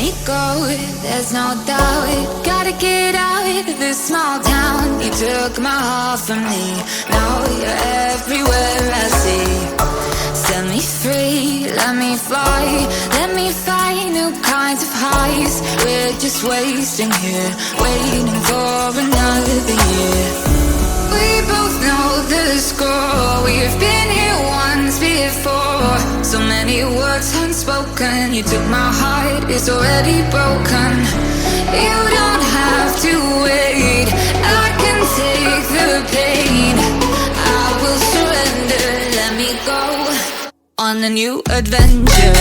me go, there's no doubt. Gotta get out of this small town. You took my heart from me, now you're everywhere I see. Set me free, let me fly, let me find new kinds of highs. We're just wasting here, waiting for another year. We both know the score, we've been here once before. So many words unspoken, you took my heart, it's already broken. You don't have to wait, I can take the pain. I will surrender, let me go on a new adventure.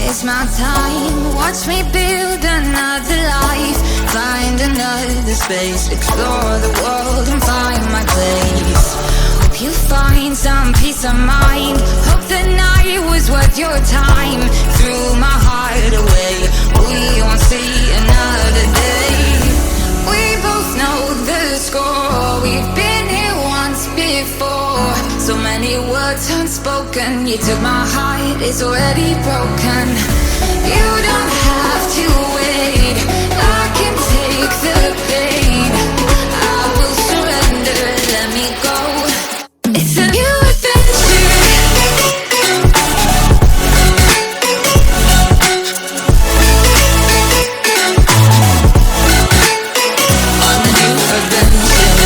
It's my time, watch me build another life. Find another space, explore the world and find my place. Hope you find some peace of mind. Hope the night was worth your time. Threw my heart away, we won't see another day. We both know the score, we've been here once before. So many words unspoken, you took my heart, it's already broken. You don't have to wait, I can take the pain. I will surrender, let me go. It's a new adventure. On a new adventure.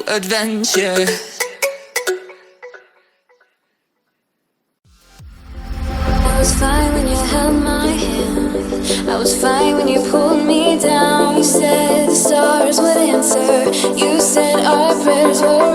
Adventure. I was fine when you held my hand. I was fine when you pulled me down. You said the stars would answer. You said our prayers were